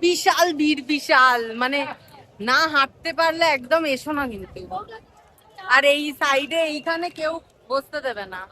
বিশাল ভিড়, বিশাল, মানে না হাঁটতে পারলে একদম এসো না কিন্তু। আর এই সাইডে এইখানে কেউ বসতে দেবে না।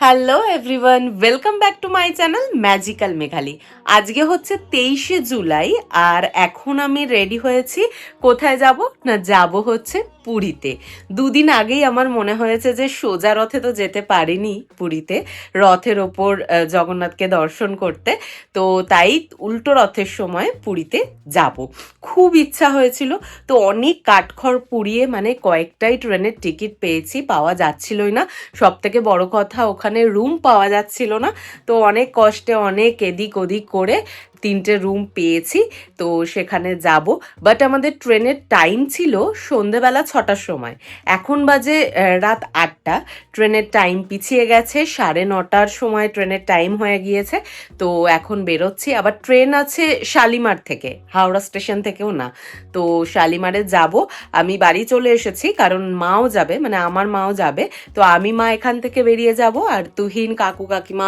Hello everyone, welcome back to my channel magical Meghali. আজকে হচ্ছে 23শে জুলাই আর এখন আমি রেডি হয়েছি। কোথায় যাব না, যাব হচ্ছে পুরীতে। দুদিন আগেই আমার মনে হয়েছে যে সোজা রথে তো যেতে পারিনি পুরীতে, রথের ওপর জগন্নাথকে দর্শন করতে, তো তাই উল্টো রথের সময় পুরীতে যাব। খুব ইচ্ছা হয়েছিল, তো অনেক কাঠখড় পুড়িয়ে মানে কয়েকটাই ট্রেনের টিকিট পেয়েছি, পাওয়া যাচ্ছিলই না। সব থেকে বড় কথা, ওখানে রুম পাওয়া যাচ্ছিল না, তো অনেক কষ্টে অনেক এদিক ওদিক করে 3টে রুম পেয়েছি, তো সেখানে যাব। বাট আমাদের ট্রেনের টাইম ছিল সন্ধেবেলা 6টার সময়, এখন বাজে রাত 8টা। ট্রেনের টাইম পিছিয়ে গেছে, 9:30টার সময় ট্রেনের টাইম হয়ে গিয়েছে, তো এখন বেরোচ্ছি। আবার ট্রেন আছে শালিমার থেকে, হাওড়া স্টেশন থেকেও না, তো শালিমারে যাব। আমি বাড়ি চলে এসেছি কারণ মাও যাবে, মানে আমার মাও যাবে, তো আমি মা এখান থেকে বেরিয়ে যাব, আর তুহিন, কাকু, কাকিমা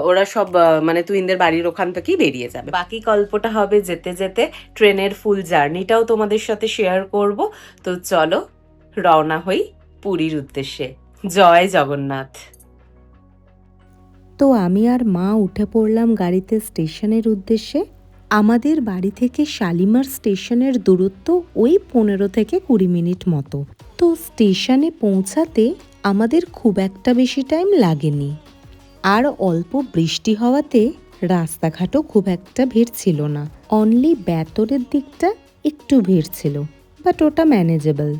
ওরা সব মানে তুহিনদের বাড়ির ওখান থেকেই বেরিয়ে যাবে। বাকি গল্পটা হবে যেতে যেতে, ট্রেনের ফুল জার্নিটাও তোমাদের সাথে শেয়ার করব। তো চলো রওনা হই পুরীর উদ্দেশ্যে। জয় জগন্নাথ। তো আমি আর মা উঠে পড়লাম গাড়িতে স্টেশনের উদ্দেশ্যে। আমাদের বাড়ি থেকে শালিমার স্টেশনের দূরত্ব ওই 15 থেকে 20 মিনিট মতো। তো স্টেশনে পৌঁছাতে আমাদের খুব একটা বেশি টাইম লাগেনি, আর অল্প বৃষ্টি হওয়াতে রাস্তাঘাটও খুব একটা ভিড় ছিল না। অনলি বেতরের দিকটা একটু ভিড় ছিল, বাট ওটা ম্যানেজেবল।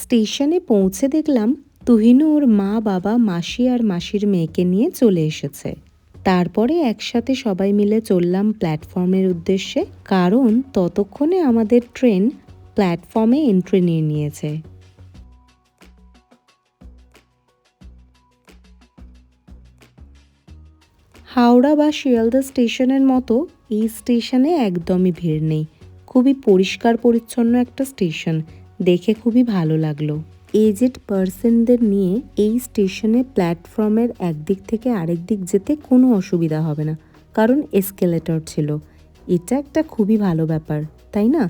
স্টেশনে পৌঁছে দেখলাম তুহিনু ওর মা, বাবা, মাসি আর মাসির মেয়েকে নিয়ে চলে এসেছে। তারপরে একসাথে সবাই মিলে চললাম প্ল্যাটফর্মের উদ্দেশ্যে, কারণ ততক্ষণে আমাদের ট্রেন প্ল্যাটফর্মে এন্ট্রি নিয়ে নিয়েছে। হাওড়া বা শিয়ালদা স্টেশনের মতো এই স্টেশনে একদমই ভিড় নেই। খুবই পরিষ্কার পরিচ্ছন্ন একটা স্টেশন, দেখে খুবই ভালো লাগলো। এজেড পার্সনদের নিয়ে এই স্টেশনে প্ল্যাটফর্মের একদিক থেকে আরেক দিক যেতে কোনো অসুবিধা হবে না, কারণ এসকেলেটর ছিল। এটা একটা খুবই ভালো ব্যাপার, তাই না?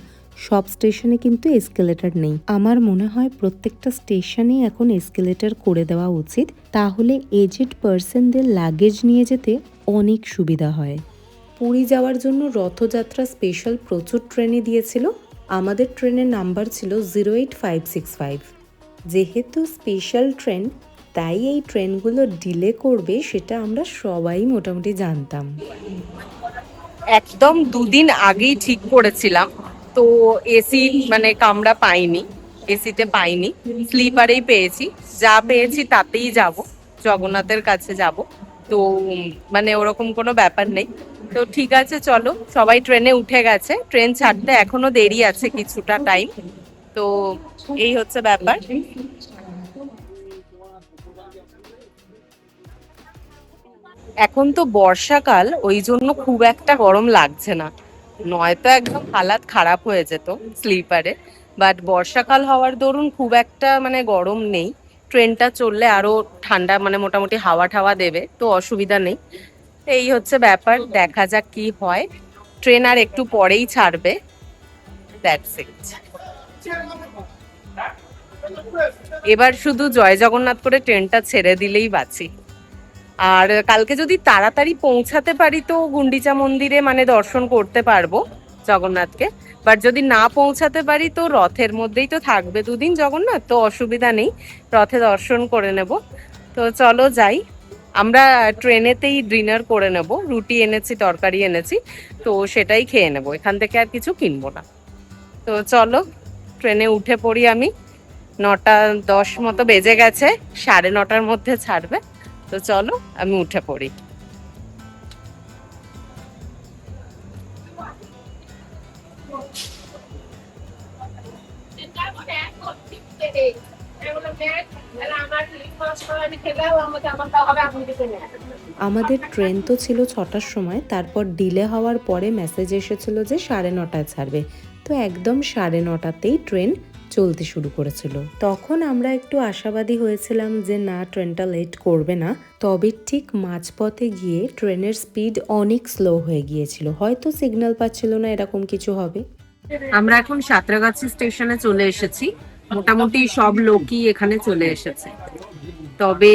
সব স্টেশনে কিন্তু এসকেলেটর নেই। আমার মনে হয় প্রত্যেকটা স্টেশনেই এখন এসকেলেটর করে দেওয়া উচিত, তাহলে এজেড পার্সনদের লাগেজ নিয়ে যেতে অনেক সুবিধা হয়। পুরী যাওয়ার জন্য রথযাত্রা স্পেশাল প্রচুর ট্রেনই দিয়েছিল। আমাদের ট্রেনের নাম্বার ছিল 08565। যেহেতু স্পেশাল ট্রেন, তাই এই ট্রেনগুলো ডিলে করবে সেটা আমরা সবাই মোটামুটি জানতাম। একদম দুদিন আগেই ঠিক করেছিলাম, তো এসি মানে কামরা পাইনি, এসিতে পাইনি, স্লিপারেই পেয়েছি। যা পেয়েছি তাতেই যাব, জগন্নাথের কাছে যাব, তো মানে ওরকম কোনো ব্যাপার নেই। তো ঠিক আছে, চলো, সবাই ট্রেনে উঠে গেছে, ট্রেন ছাড়তে এখনো দেরি আছে কিছুটা টাইম, তো এই হচ্ছে ব্যাপার। এখন তো বর্ষাকাল, ওই জন্য খুব একটা গরম লাগছে না, নয়তো একদম হালাত খারাপ হয়ে যেত স্লিপারে। বাট বর্ষাকাল হওয়ার দরুন খুব একটা মানে গরম নেই। ট্রেনটা চললে আরো ঠান্ডা, মানে মোটামুটি হাওয়া ঠাওয়া দেবে, তো অসুবিধা নেই। এই হচ্ছে ব্যাপার, দেখা যাক কি হয়। ট্রেন আর একটু পরেই ছাড়বে, দ্যাটস ইট। এবার শুধু জয় জগন্নাথ করে ট্রেনটা ছেড়ে দিলেই বাঁচি। আর কালকে যদি তাড়াতাড়ি পৌঁছাতে পারি তো গুন্ডিচা মন্দিরে মানে দর্শন করতে পারবো জগন্নাথকে। বাট যদি না পৌঁছাতে পারি তো রথের মধ্যেই তো থাকবে দুদিন জগন্নাথ, তো অসুবিধা নেই, রথে দর্শন করে নেব। তো চলো যাই। আমরা ট্রেনেতেই ডিনার করে নেব, রুটি এনেছি, তরকারি এনেছি, তো সেটাই খেয়ে নেব, এখান থেকে আর কিছু কিনবো না। তো চলো ট্রেনে উঠে পড়ি আমি। 9:10 মতো বেজে গেছে, 9:30 মধ্যে ছাড়বে। তো চলো আমি উঠে পড়ি। আমাদের ট্রেন তো ছিল 6টার সময়, তারপর ডিলে হওয়ার পরে মেসেজ এসেছিল যে 9:30টায় ছাড়বে। তো একদম 9:30তেই ট্রেন চলতে শুরু করেছিল। তখন আমরা একটু আশাবাদী হয়েছিলাম যে না, ট্রেনটা লেট করবে না। তবে ঠিক মাঝপথে গিয়ে ট্রেনের স্পিড অনেক স্লো হয়ে গিয়েছিল, হয়তো সিগন্যাল পাচ্ছিল না, এরকম কিছু হবে। আমরা এখন সাঁতরাগাছি স্টেশনে চলে এসেছি, মোটামুটি সব লোকই এখানে চলে এসেছে। তবে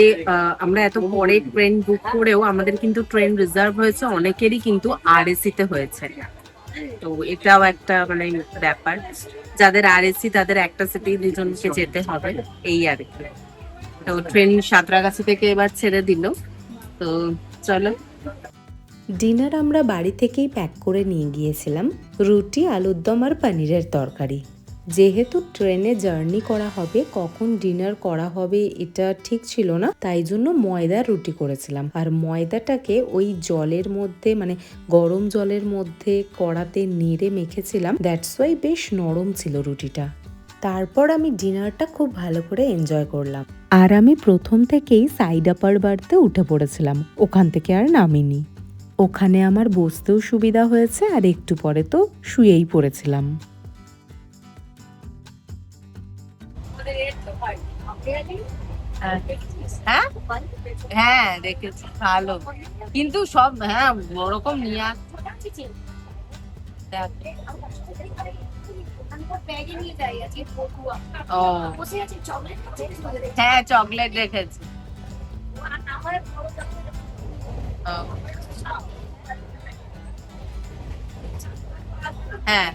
আমরা এত পরে ট্রেন বুক করেও আমাদের কিন্তু ট্রেন রিজার্ভ হয়েছে, অনেকেরই কিন্তু আরএসি তে হয়েছে। তো এটাও একটা মানে ব্যাপার, যাদের আরএসি তাদের একটা সিটি দুজনকে যেতে হবে, এই আর কি। তো ট্রেন সাঁতরাগাছি থেকে এবার ছেড়ে দিল, তো চলো। ডিনার আমরা বাড়ি থেকেই প্যাক করে নিয়ে গিয়েছিলাম, রুটি, আলুর দম আর পনিরের তরকারি। যেহেতু ট্রেনে জার্নি করা হবে, কখন ডিনার করা হবে এটা ঠিক ছিল না, তাই জন্য ময়দার রুটি করেছিলাম। আর ময়দাটাকে ওই জলের মধ্যে, মানে গরম জলের মধ্যে কড়াতে নেড়ে মেখেছিলাম, দ্যাটস ওয়াই বেশ নরম ছিল রুটিটা। তারপর আমি ডিনারটা খুব ভালো করে এনজয় করলাম। আর আমি প্রথম থেকেই সাইড আপার বারতে উঠে পড়েছিলাম, ওখান থেকে আর নামিনি। ওখানে আমার বসতেও সুবিধা হয়েছে, আর একটু পরে তো শুয়েই পড়েছিলাম। হ্যাঁ হ্যাঁ দেখেছি, ভালো, কিন্তু সব হ্যাঁ ওরকম নিয়ে আসছে। ও হ্যাঁ, চকলেট রেখেছি। ও, হ্যাঁ।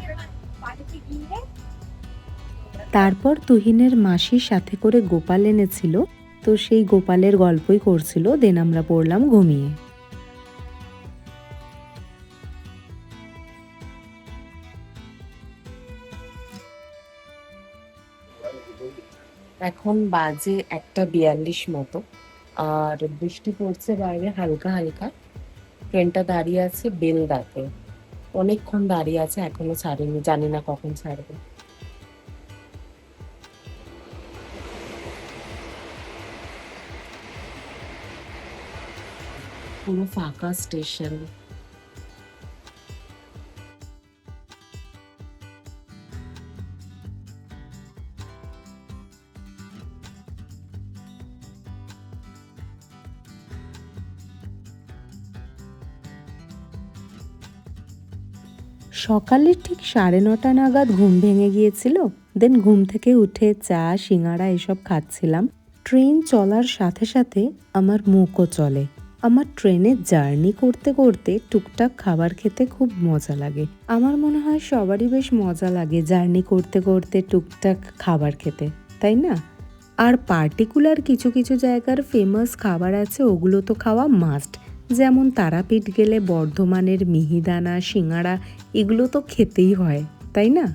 তারপর তুহিনের মাসির সাথে করে গোপাল এনেছিল, তো সেই গোপালের গল্পই করছিল, দেন আমরা পড়লাম ঘুমিয়ে। এখন বাজে 1:42 মতো, আর বৃষ্টি পড়ছে বাইরে হালকা হালকা। ট্রেনটা দাঁড়িয়ে আছে বেলদাতে, অনেকক্ষণ দাঁড়িয়ে আছে, এখনো ছাড়েনি, জানি না কখন ছাড়বে। পুরো ফাঁকা স্টেশন। সকালে ঠিক 9:30 নাগাদ ঘুম ভেঙে গিয়েছিল, দেন ঘুম থেকে উঠে চা, সিঙ্গাড়া এসব খাচ্ছিলাম। ট্রেন চলার সাথে সাথে আমার মুখও চলে। আমার ট্রেনে জার্নি করতে করতে টুকটাক খাবার খেতে খুব মজা লাগে। আমার মনে হয় সবারই বেশ মজা লাগে জার্নি করতে করতে টুকটাক খাবার খেতে, তাই না? আর পার্টিকুলার কিছু কিছু জায়গার ফেমাস খাবার আছে, ওগুলো তো খাওয়া মাস্ট। যেমন তারাপীঠ গেলে বর্ধমানের মিহিদানা, সিঙ্গাড়া, এগুলো তো খেতেই হয়, তাই না?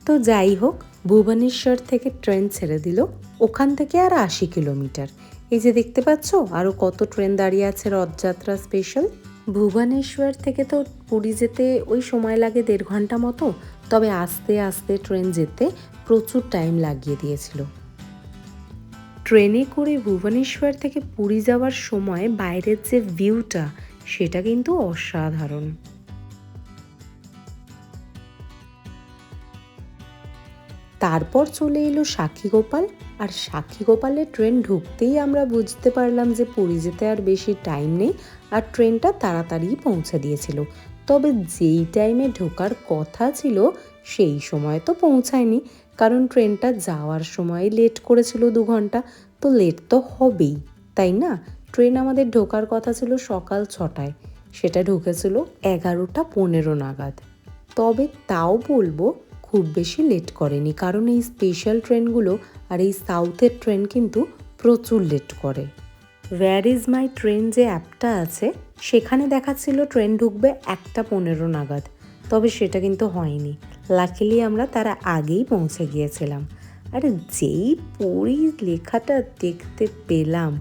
তো যাই হোক, ভুবনেশ্বর থেকে ট্রেন ছেড়ে দিল, ওখান থেকে আর 80 কিলোমিটার। এই যে দেখতে পাচ্ছ আরও কত ট্রেন দাঁড়িয়ে আছে রথযাত্রা স্পেশাল। ভুবনেশ্বর থেকে তো পুরী যেতে ওই সময় লাগে 1.5 ঘন্টা মতো, তবে আস্তে আস্তে ট্রেন যেতে প্রচুর টাইম লাগিয়ে দিয়েছিল। ট্রেনে করে ভুবনেশ্বর থেকে পুরী যাওয়ার সময় বাইরের যে ভিউটা, সেটা কিন্তু অসাধারণ। তারপর চলে এলো সাক্ষীগোপাল, আর সাক্ষীগোপালে ট্রেন ঢুকতেই আমরা বুঝতে পারলাম যে পুরী যেতে আর বেশি টাইম নেই, আর ট্রেনটা তাড়াতাড়ি পৌঁছে দিয়েছিল। তবে যেই টাইমে ঢোকার কথা ছিল সেই সময় তো পৌঁছায়নি, কারণ ট্রেনটা যাওয়ার সময় লেট করেছিল 2 ঘন্টা, তো লেট তো হবেই, তাই না? ট্রেন আমাদের ঢোকার কথা ছিল সকাল 6টায়, সেটা ঢুকেছিল 11:15 নাগাদ। তবে তাও বলবো খুব বেশি লেট করেনি, কারণ এই স্পেশাল ট্রেনগুলো আর এই সাউথের ট্রেন কিন্তু প্রচুর লেট করে। ওয়্যার ইজ মাই ট্রেন যে অ্যাপটা আছে সেখানে দেখাচ্ছিল ট্রেন ঢুকবে 1:15 নাগাদ, তবে সেটা কিন্তু হয়নি। লাকিলি আমরা তার আগেই পৌঁছে গিয়েছিলাম। আর যেই পুরী লেখাটা দেখতে পেলাম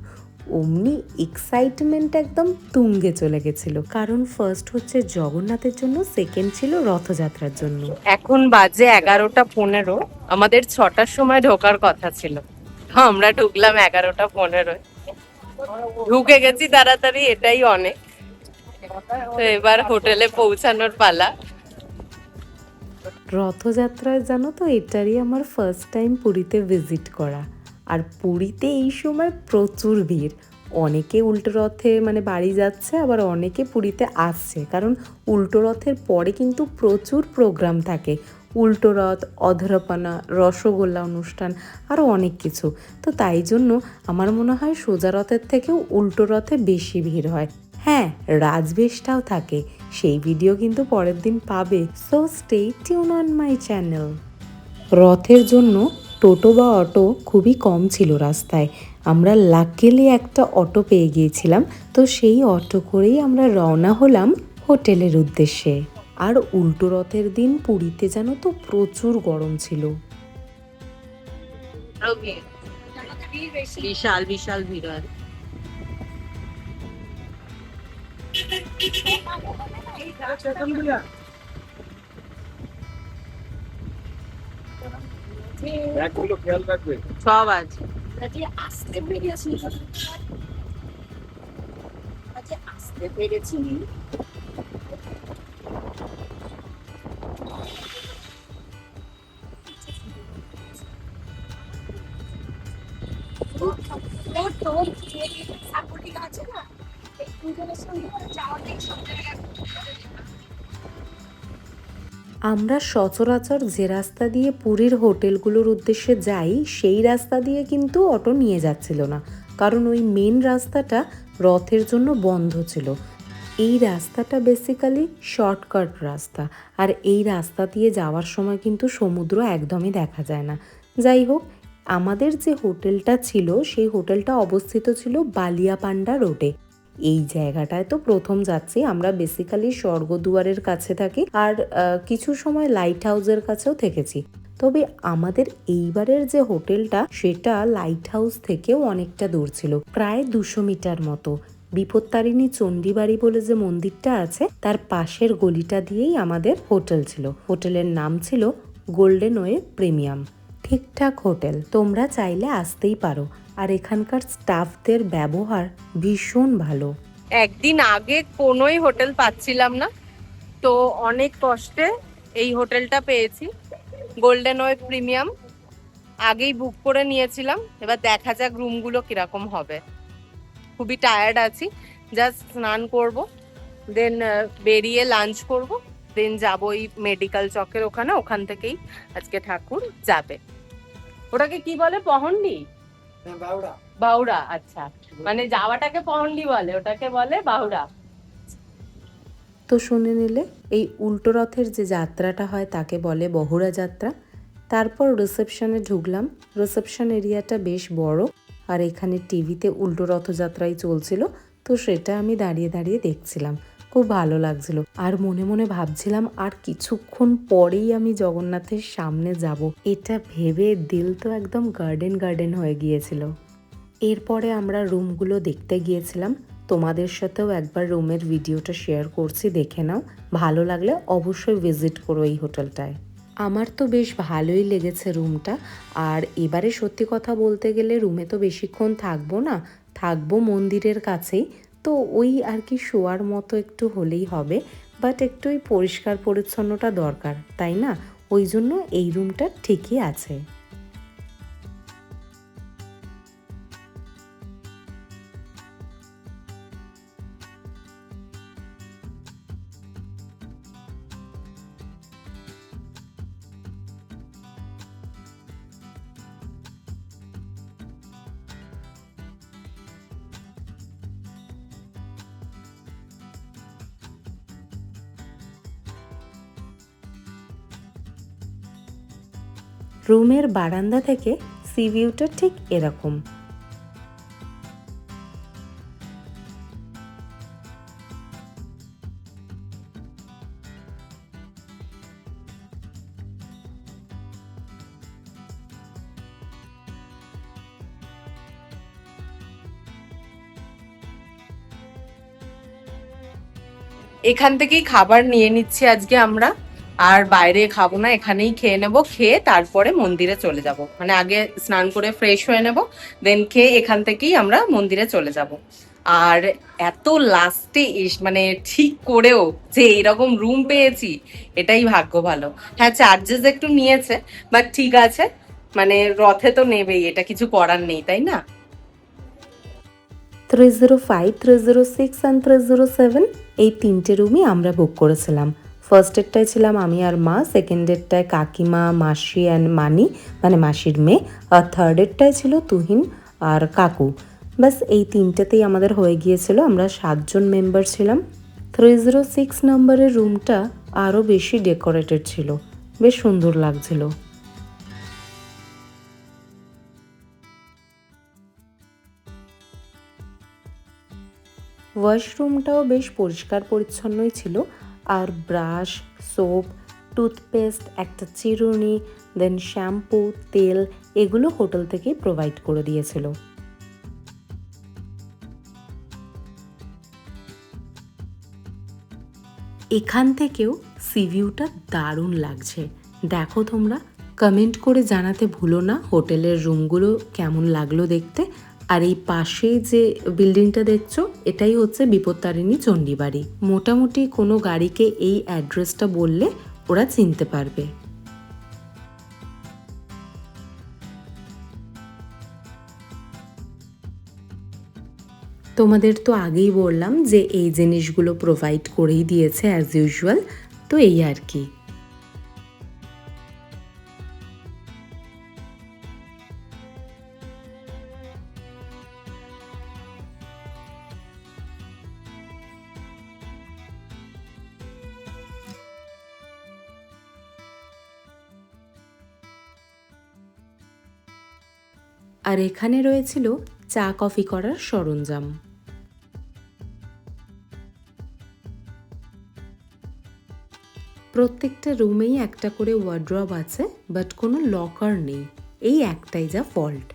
অমনি এক্সাইটমেন্ট একদম তুঙ্গে চলে গেছিল, কারণ ফার্স্ট হচ্ছে জগন্নাথের জন্য, সেকেন্ড ছিল রথযাত্রার জন্য। এখন বাজে 11:15, আমাদের 6টার সময় ঢোকার কথা ছিল, আমরা ঢুকলাম 11:15। ঢুকে গেছি তাড়াতাড়ি, এটাই অনেক। তো এবার হোটেলে পৌঁছানোর পালা। রথযাত্রায় জানো তো এটারই আমার ফার্স্ট টাইম পুরীতে ভিজিট করা। আর পুরীতে এই সময় প্রচুর ভিড়, অনেকে উল্টো রথে মানে বাড়ি যাচ্ছে, আবার অনেকে পুরীতে আসছে, কারণ উল্টো রথের পরে কিন্তু প্রচুর প্রোগ্রাম থাকে। উল্টো রথ, অধরপানা, রসগোল্লা অনুষ্ঠান, আরও অনেক কিছু। তো তাই জন্য আমার মনে হয় সোজা রথের থেকেও উল্টো রথে বেশি ভিড় হয়। হ্যাঁ, রাজবেশটাও থাকে, সেই ভিডিও কিন্তু পরের দিন পাবে, so stay tune on my channel. রথের জন্য টোটো বা অটো খুবই কম ছিল রাস্তায়, আমরা লাকিলি একটা অটো পেয়ে গিয়েছিলাম, তো সেই অটো করেই আমরা রওনা হলাম হোটেলের উদ্দেশ্যে। আর উল্টো রথের দিন পুরীতে জানো তো প্রচুর গরম ছিল। বিশাল বিশাল ভিড় হয়। সব আছে। আমরা সচরাচর যে রাস্তা দিয়ে পুরীর হোটেলগুলোর উদ্দেশ্যে যাই সেই রাস্তা দিয়ে কিন্তু অটো নিয়ে যাচ্ছিল না, কারণ ওই মেন রাস্তাটা রথের জন্য বন্ধ ছিল। এই রাস্তাটা বেসিক্যালি শর্টকাট রাস্তা, আর এই রাস্তা দিয়ে যাওয়ার সময় কিন্তু সমুদ্র একদমই দেখা যায় না। যাই হোক, আমাদের যে হোটেলটা ছিল সেই হোটেলটা অবস্থিত ছিল বালিয়াপান্ডা রোডে। এই জায়গাটায় তো প্রথম যাচ্ছি আমরা, বেসিক্যালি স্বর্গদুয়ারের কাছে থাকি, আর কিছু সময় লাইট হাউসের কাছেও থেকেছি। তবে আমাদের এইবারের যে হোটেলটা সেটা লাইট হাউস থেকেও অনেকটা দূর ছিল, প্রায় 200 মিটার মতো। বিপত্তারিণী চণ্ডীবাড়ি বলে যে মন্দিরটা আছে তার পাশের গলিটা দিয়েই আমাদের হোটেল ছিল। হোটেলের নাম ছিল গোল্ডেন ওয়ে প্রিমিয়াম। ঠিকঠাক হোটেল, তোমরা চাইলে আসতেই পারো, আর এখানকার স্টাফদের ব্যবহার ভীষণ ভালো। একদিন আগে কোনোই হোটেল পাচ্ছিলাম না, তো অনেক কষ্টে এই হোটেলটা পেয়েছি, গোল্ডেন ওয়ে প্রিমিয়াম। আগেই বুক করে নিয়েছিলাম, এবার দেখা যাক রুমগুলো কিরকম হবে। খুবই টায়ার্ড আছি, জাস্ট স্নান করব, দেন বেরিয়ে লাঞ্চ করব, দেন যাবো ওই মেডিকেল চকের ওখানে, ওখান থেকেই আজকে ঠাকুর যাবে। ওটাকে কি বলে, পহন্ডি? বাউড়া, আচ্ছা, মানে যাওয়াটাকে পহন্ডি বলে, ওটাকে বলে বাউড়া। তো শুনে নিলে, এই উল্টো রথের যে যাত্রাটা হয় তাকে বলে বহুড়া যাত্রা। তারপর রিসেপশনে ঢুকলাম। রিসেপশন এরিয়াটা বেশ বড়, আর এখানে টিভিতে উল্টো রথযাত্রাই চলছিল, তো সেটা আমি দাঁড়িয়ে দাঁড়িয়ে দেখছিলাম, খুব ভালো লাগছিল। আর মনে মনে ভাবছিলাম আর কিছুক্ষণ পরেই আমি জগন্নাথের সামনে যাব, এটা ভেবে দিল তো একদম গার্ডেন গার্ডেন হয়ে গিয়েছিল। এরপরে আমরা রুমগুলো দেখতে গিয়েছিলাম, তোমাদের সাথেও একবার রুমের ভিডিওটা শেয়ার করছি, দেখে নাও। ভালো লাগলে অবশ্যই ভিজিট করো এই হোটেলটায়। আমার তো বেশ ভালোই লেগেছে রুমটা। আর এবারে সত্যি কথা বলতে গেলে রুমে তো বেশিক্ষণ থাকবো না, থাকবো মন্দিরের কাছেই, তো ওই আর কি শোয়ার মতো একটু হলেই হবে, বাট একটু ওই পরিষ্কার পরিচ্ছন্নটা দরকার, তাই না? ওই জন্য এই রুমটা ঠিকই আছে। রুমের বারান্দা থেকে সি ভিউটা ঠিক এরকম। এখান থেকেই খাবার নিয়ে নিচ্ছি আজকে আমরা, আর বাইরে খাবো না, এখানেই খেয়ে নেব। খেয়ে তারপরে মন্দিরে চলে যাব, মানে আগে স্নান করে ফ্রেশ হয়ে নেব, দেন খেয়ে এখান থেকেই আমরা মন্দিরে চলে যাব। আর এত লাস্টে মানে ঠিক করেও যে এরকম রুম পেয়েছি, এটাই ভাগ্য ভালো। হ্যাঁ, চার্জেস একটু নিয়েছে, বাট ঠিক আছে, মানে রথে তো নেবেই, এটা কিছু করার নেই, তাই না? 305, 306 অ্যান্ড 307 এই 3টে রুমই আমরা বুক করেছিলাম। ফার্স্ট এরটায় ছিলাম আমি আর মা, সেকেন্ড এরটায় কাকিমা, মাসি অ্যান্ড মানি মানে মাসির মেয়ে, আর থার্ড এরটায় ছিল তুহিন আর কাকু। ব্যাস এই 3টেতেই আমাদের হয়ে গিয়েছিল, আমরা 7জন মেম্বার ছিলাম। 306 নম্বরের রুমটা আরও বেশি ডেকোরেটেড ছিল, বেশ সুন্দর লাগছিল। ওয়াশরুমটাও বেশ পরিষ্কার পরিচ্ছন্নই ছিল, আর ব্রাশ, সোপ, টুথপেস্ট, একটা চিরুনি, দেন শ্যাম্পু, তেল এগুলো হোটেল থেকেই প্রোভাইড করে দিয়েছিল। এখান থেকেও সি ভিউটা দারুণ লাগছে, দেখো তোমরা। কমেন্ট করে জানাতে ভুলো না হোটেলের রুমগুলো কেমন লাগলো দেখতে। আর এই পাশে যে বিল্ডিংটা দেখছো, এটাই হচ্ছে বিপত্তারিণী চণ্ডীবাড়ি। মোটামুটি কোনো গাড়িকে এই অ্যাড্রেসটা বললে ওরা চিনতে পারবে। তোমাদের তো আগেই বললাম যে এই জিনিসগুলো প্রোভাইড করেই দিয়েছে অ্যাজ ইউজুয়াল, তো এই আর কি। আর এখানে রয়েছিল চা কফি করার সরঞ্জাম। প্রত্যেকটা রুমেই একটা করে ওয়ার্ড্রব আছে, বাট কোনো লকার নেই, এই একটাই যা ফল্ট।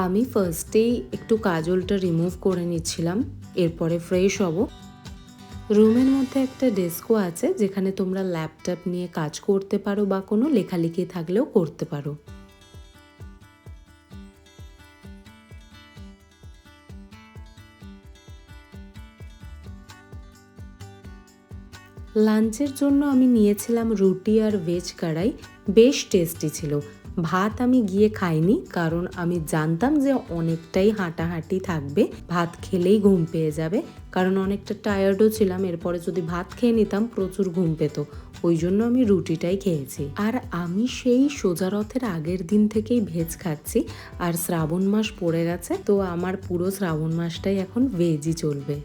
আমি ফার্স্টেই একটু কাজলটা রিমুভ করে নিচ্ছিলাম, এরপরে ফ্রেশ হব। রুমের মধ্যে একটা ডেস্কও আছে, যেখানে তোমরা ল্যাপটপ নিয়ে কাজ করতে পারো বা কোনো লেখালেখি থাকলেও করতে পারো। লাঞ্চের জন্য আমি নিয়েছিলাম রুটি আর ভেজ কড়াই, বেশ টেস্টি ছিল। ভাত আমি গিয়ে খাইনি, কারণ আমি জানতাম যে অনেকটাই হাঁটাহাঁটি থাকবে, ভাত খেলেই ঘুম পেয়ে যাবে, কারণ অনেকটা টায়ার্ডও ছিলাম। এরপরে যদি ভাত খেয়ে নিতাম প্রচুর ঘুম পেত, ওই জন্য আমি রুটিটাই খেয়েছি। আর আমি সেই সোজা রথের আগের দিন থেকেই ভেজ খাচ্ছি, আর শ্রাবণ মাস পড়ে গেছে, তো আমার পুরো শ্রাবণ মাসটাই এখন ভেজই চলবে।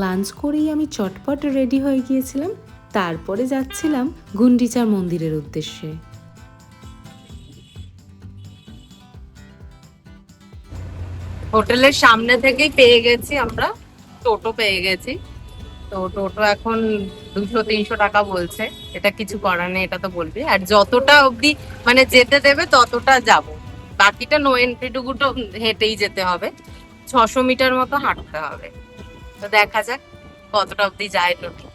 লাঞ্চ করেই আমি চটপট রেডি হয়ে গিয়েছিলাম, তারপরে যাচ্ছিলাম গুন্ডিচার মন্দিরের উদ্দেশ্যে। হোটেলের সামনে থেকেই পেয়ে গেছি আমরা, টোটো পেয়ে গেছি। তো টোটো এখন 200-300 টাকা বলছে, এটা কিছু করার নেই, এটা তো বলবি। আর যতটা অবধি মানে যেতে দেবে ততটা যাব, বাকিটা নো এন্ট্রি টুকু তো হেঁটেই যেতে হবে, 600 মিটার মতো হাঁটতে হবে। তো দেখা যাক কতটা অবধি যায় টোটো।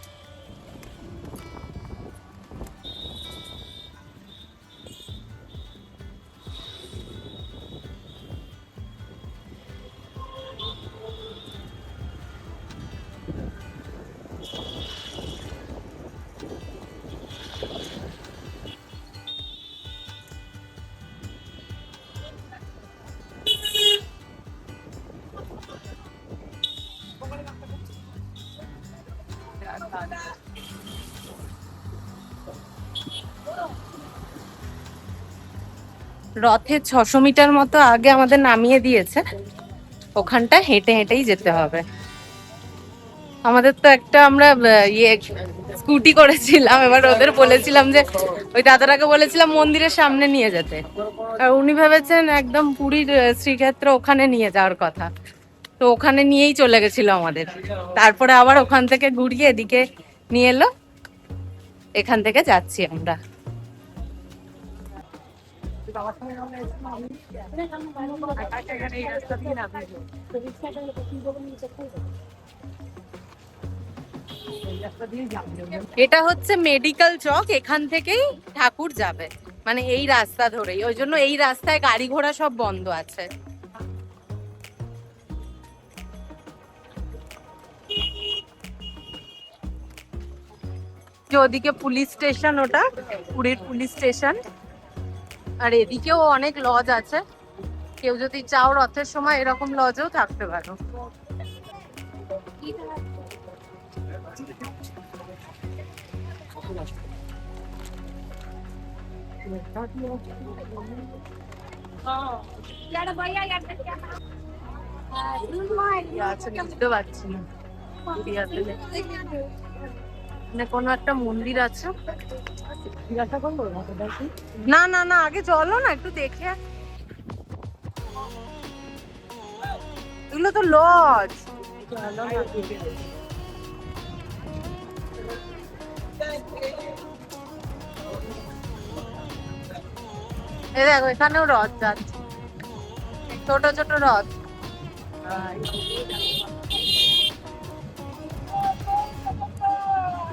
রথের 600 মিটার মতো আগে আমাদের নামিয়ে দিয়েছে, ওখানটা হেঁটে হেঁটেই যেতে হবে আমাদের। তো একটা আমরা স্কুটি করেছিলাম, এবার ওদের বলেছিলাম যে ওই দাদাটাকে বলেছিলাম মন্দিরের সামনে নিয়ে যেতে, আর উনি ভেবেছেন একদম পুরীর শ্রীক্ষেত্র ওখানে নিয়ে যাওয়ার কথা, তো ওখানে নিয়েই চলে গেছিল আমাদের। তারপরে আবার ওখান থেকে ঘুরিয়ে এদিকে নিয়ে এলো, এখান থেকে যাচ্ছি আমরা। এটা হচ্ছে মেডিকেল চক, এখান থেকেই ঠাকুর যাবে, মানে এই রাস্তা ধরেই, ওই জন্য এই রাস্তায় গাড়ি ঘোড়া সব বন্ধ আছে। যে ওদিকে পুলিশ স্টেশন, ওটা পুরীর পুলিশ স্টেশন, আর এদিকেও অনেক লজ আছে, কেউ যদি চাও রথের সময় এরকম লজেও থাকতে পারো। বুঝতে পারছি না, কোনো একটা মন্দির আছে। না না না, আগে চলো না একটু দেখে, এগুলো তো লজ। এই দেখো এখানেও রথ যাচ্ছে, ছোট ছোট রথ।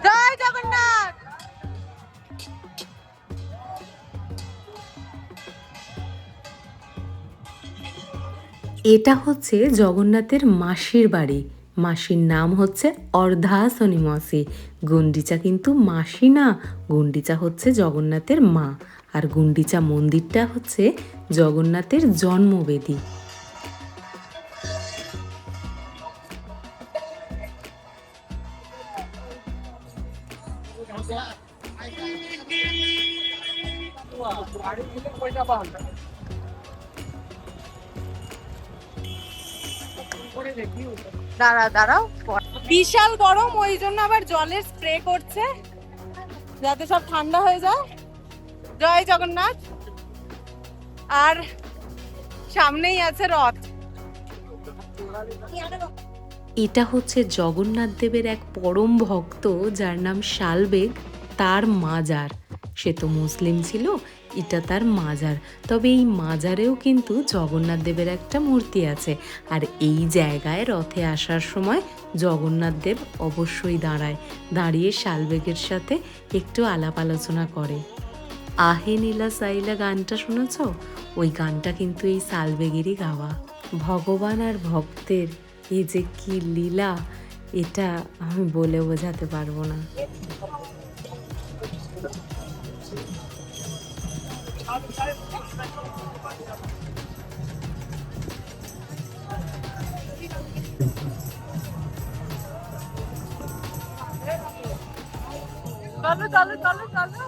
জয় জগন্নাথ। এটা হচ্ছে জগন্নাথের মাসির বাড়ি। মাসির নাম হচ্ছে অর্ধাসনী মাসি। গুন্ডিচা কিন্তু মাসি না, গুন্ডিচা হচ্ছে জগন্নাথের মা, আর গুন্ডিচা মন্দিরটা হচ্ছে জগন্নাথের জন্মবেদী। দাঁড়াও, বিশাল গরম, ওই জন্য আবার জলের স্প্রে করছে যাতে সব ঠান্ডা হয়ে যায়। জয় জগন্নাথ। আর সামনেই আছে রথ। এটা হচ্ছে জগন্নাথ দেবের এক পরম ভক্ত যার নাম শালবেগ, তার মাজার। সে তো মুসলিম ছিল, এটা তার মাজার। তবে এই মাজারেও কিন্তু জগন্নাথ দেবের একটা মূর্তি আছে, আর এই জায়গায় রথে আসার সময় জগন্নাথ দেব অবশ্যই দাঁড়ায়, দাঁড়িয়ে শালবেগের সাথে একটু আলাপ আলোচনা করে। আহে নীলা সাইলা গানটা শুনেছ? ওই গানটা কিন্তু এই শালবেগেরই গাওয়া। ভগবান আর ভক্তের এই যে কি লীলা, এটা আমি বলে বোঝাতে পারবো না। চলো চলো চলো চলো।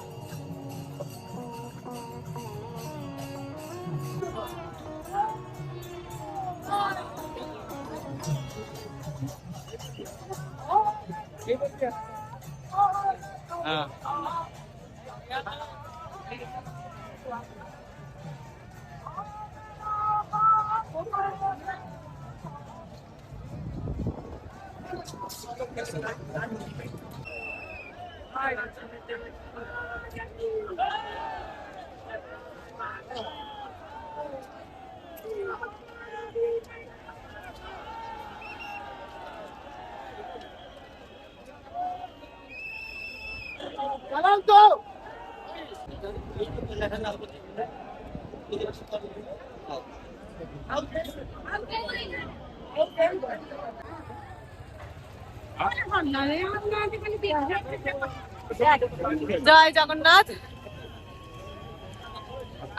জয় জগন্নাথ।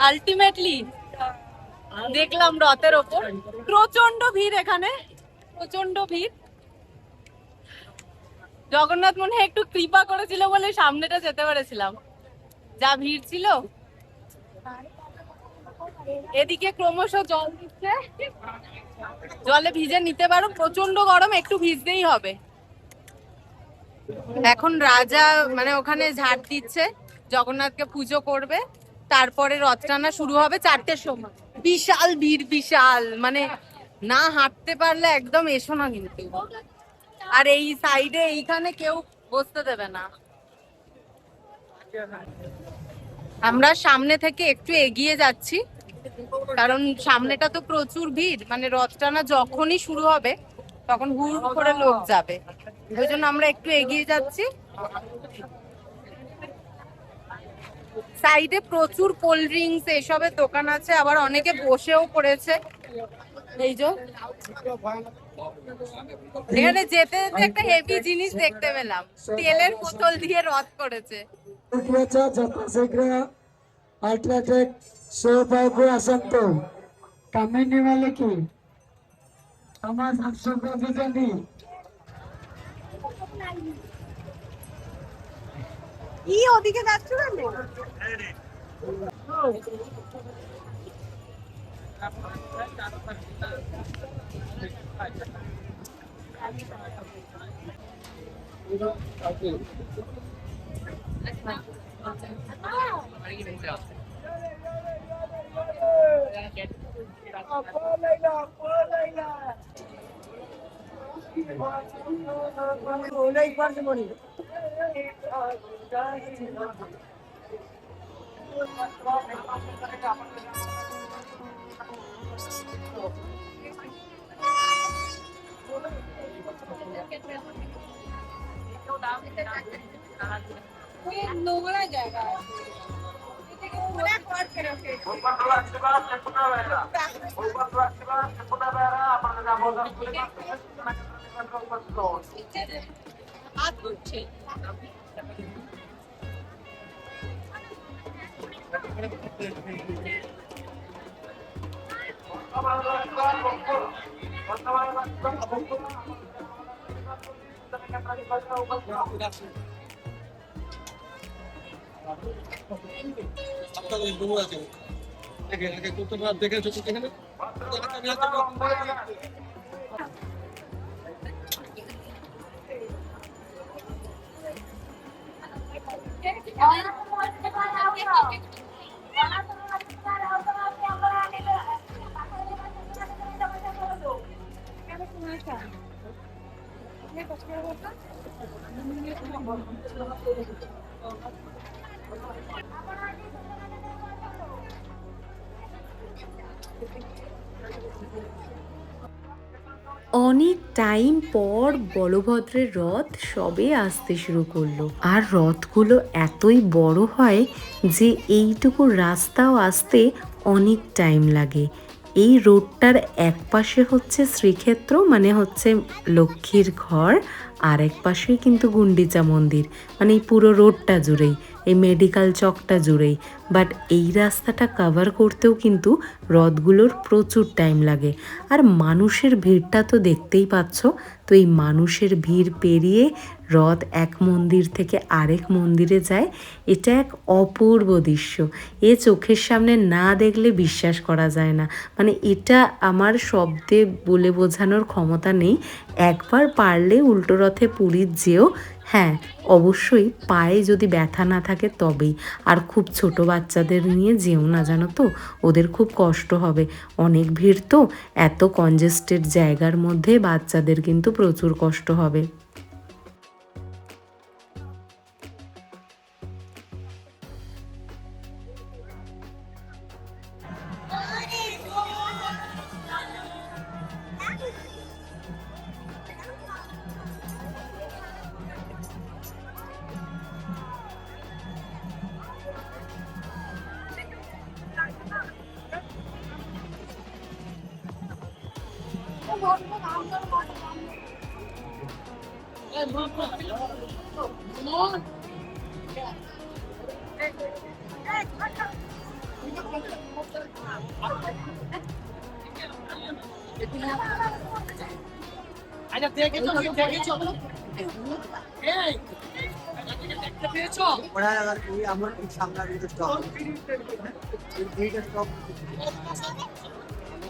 আলটিমেটলি দেখলাম রথের ওপর প্রচন্ড ভিড়, এখানে প্রচন্ড ভিড়। জগন্নাথ মনে হয় একটু কৃপা করেছিল বলে সামনেটা যেতে পেরেছিলাম, যা ভিড় ছিল। এদিকে ক্রমশ জল দিচ্ছে, জলে ভিজে নিতে পারো, প্রচন্ড গরম, একটু ভিজতেই হবে। এখন রাজা মানে ওখানে ঝাড় দিচ্ছে, জগন্নাথকে পুজো করবে, তারপরে রথ টানা শুরু হবে 4টের সময়। বিশাল ভিড়, বিশাল, মানে না হাঁটতে পারলে একদম এসো না কিন্তু। আর এই সাইডে এইখানে কেউ বসতে দেবে না। আমরা সামনে থেকে একটু এগিয়ে যাচ্ছি, কারণ সামনেটা তো প্রচুর ভিড়, মানে রথ টানা যখনই শুরু হবে তখন হুড় করে লোক যাবে, ওই জন্য আমরা একটু এগিয়ে যাচ্ছি। সাইডে প্রচুর কোল্ড ড্রিঙ্কস এসবের দোকান আছে, আবার অনেকে বসেও পড়েছে। এই যে এখানে যেতে যেতে একটা হেভি জিনিস দেখতে পেলাম, তেলের বোতল দিয়ে রথ করেছে। अल्ट्राटेक सौभाग्य असंत कामिनी वाले की समाज अभिजानी ওদিকে যাচ্ছো না? নোংরা জায়গা অনেক টাইম পর বলভদ্রের রথ সবে আসতে শুরু করলো, আর রথগুলো এতই বড় হয় যে এইটুকু রাস্তাও আসতে অনেক টাইম লাগে। এই রোডটার এক পাশে হচ্ছে শ্রীক্ষেত্র, মানে হচ্ছে লক্ষ্মীর ঘর, আর এক পাশে কিন্তু গুন্ডিচা মন্দির, মানে এই পুরো রোডটা জুড়েই, এই মেডিকেল চকটা জুড়েই। বাট এই রাস্তাটা কভার করতেও কিন্তু রথগুলোর প্রচুর টাইম লাগে। আর মানুষের ভিড়টা তো দেখতেই পাচ্ছ, তো এই মানুষের ভিড় পেরিয়ে রথ এক মন্দির থেকে আরেক মন্দিরে যায়। এটা এক অপূর্ব দৃশ্য, এ চোখের সামনে না দেখলে বিশ্বাস করা যায় না। মানে এটা আমার শব্দে বলে বোঝানোর ক্ষমতা নেই। একবার পারলে উল্টো রথে পুরীর যেও, হ্যাঁ অবশ্যই পায়ে যদি ব্যথা না থাকে তবেই। আর খুব ছোট বাচ্চাদের নিয়ে যেও না, জানো তো, ওদের খুব কষ্ট হবে, অনেক ভিড় তো, এত কনজেস্টেড জায়গার মধ্যে বাচ্চাদের কিন্তু প্রচুর কষ্ট হবে। ওরা আবার কি আমার সামনে দিতে স্টপ দুইটা স্টপ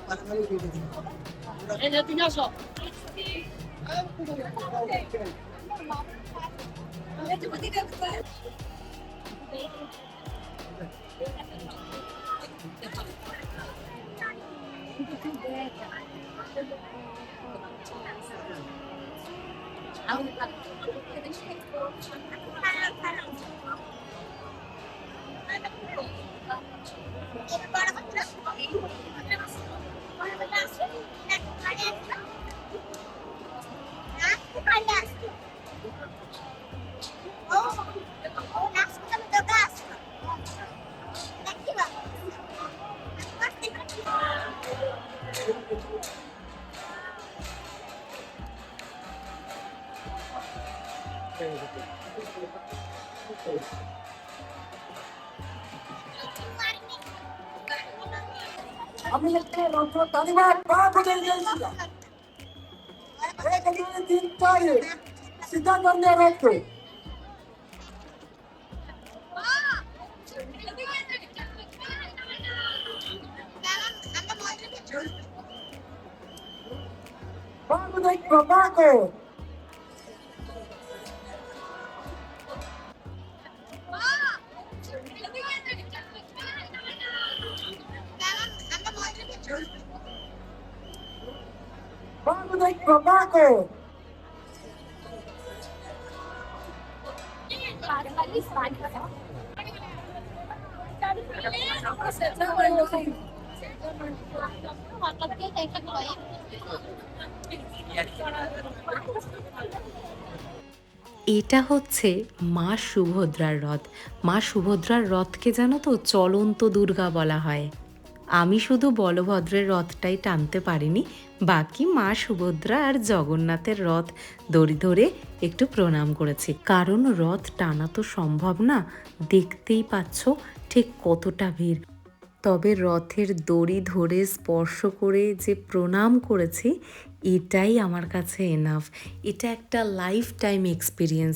পাশাপাশি দুইটা আমি একটা রত্ন তালিবান পা বদল দিয়েছিলাম এখানে দিন চাই সিদ্ধা করলে রত্ন বাবু দেখো বাবু বাবু দেখো বাবু এটা হচ্ছে মা সুভদ্রার রথ। মা সুভদ্রার রথকে জানো তো চলন্ত দুর্গা বলা হয়। আমি শুধু বলভদ্রের রথটাই টানতে পারিনি, বাকি মা সুভদ্রা আর জগন্নাথের রথ দড়ি ধরে একটু প্রণাম করেছি, কারণ রথ টানা তো সম্ভব না, দেখতেই পাচ্ছ ঠিক কতটা ভিড়। তবে রথের দড়ি ধরে স্পর্শ করে যে প্রণাম করেছি, এটাই আমার কাছে এনাফ। এটা একটা লাইফ টাইম এক্সপিরিয়েন্স।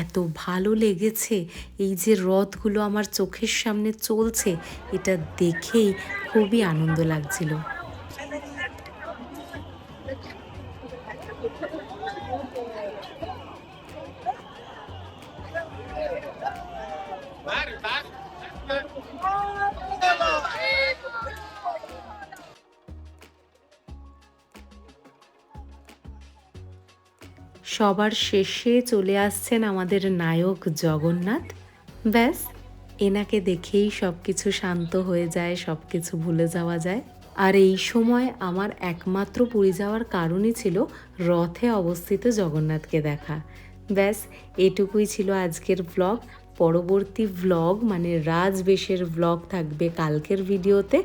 এত ভালো লেগেছে, এই যে রথগুলো আমার চোখের সামনে চলছে, এটা দেখেই খুবই আনন্দ লাগছিল। সবার শেষে চলে আসছেন আমাদের নায়ক জগন্নাথ। ব্যাস, এনাকে দেখেই সব কিছু শান্ত হয়ে যায়, সব কিছু ভুলে যাওয়া যায়। আর এই সময় আমার একমাত্র পুরী যাওয়ার কারণই ছিল রথে অবস্থিত জগন্নাথকে দেখা। ব্যাস, এটুকুই ছিল আজকের ব্লগ। পরবর্তী ব্লগ মানে রাজবেশের ব্লগ থাকবে কালকের ভিডিওতে,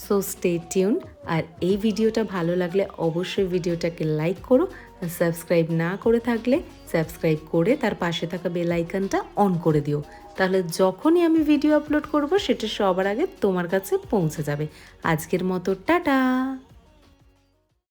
সো স্টে টিউন। আর এই ভিডিওটা ভালো লাগলে অবশ্যই ভিডিওটাকে লাইক করো, আর সাবস্ক্রাইব না করে থাকলে সাবস্ক্রাইব করে তার পাশে থাকা বেল আইকনটা অন করে দিও, তাহলে যখনই আমি ভিডিও আপলোড করব সেটা সবার আগে তোমার কাছে পৌঁছে যাবে। আজকের মতো টাটা।